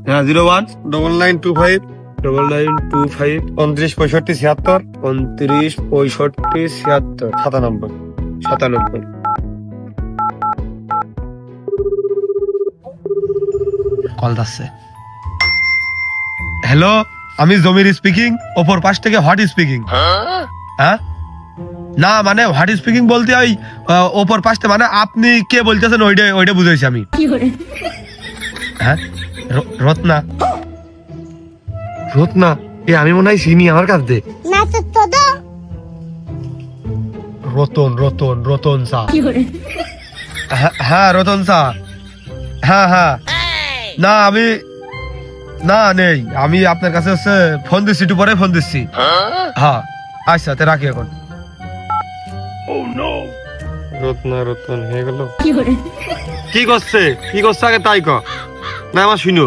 হ্যাঁ 01 9925 9925 29 65 76 29 65 76 97। 97। কল যাচ্ছে। হ্যালো, আমি জমির স্পিকিং। ওপর পাশ থেকে হোয়াট স্পিকিং? হ্যাঁ না মানে হোয়াট স্পিকিং বলতে ওই ওপর পাশটা মানে আপনি কে বলতেছেন ওইটা বুঝাইছি আমি। হ্যাঁ রত্না। রত্না আমি মনে হয় চিনি, আমার কাছ দে। রতন রতন রতন চা। হ্যাঁ রতন চা। হ্যাঁ না আমি না নেই, আমি আপনার কাছে হচ্ছে ফোন দিচ্ছি, একটু পরে ফোন দিচ্ছি। হ্যাঁ আচ্ছা তে রাখি এখন। রত্না রতন হয়ে গেল। কি করছে আগে তাই ক না আমার শুনো।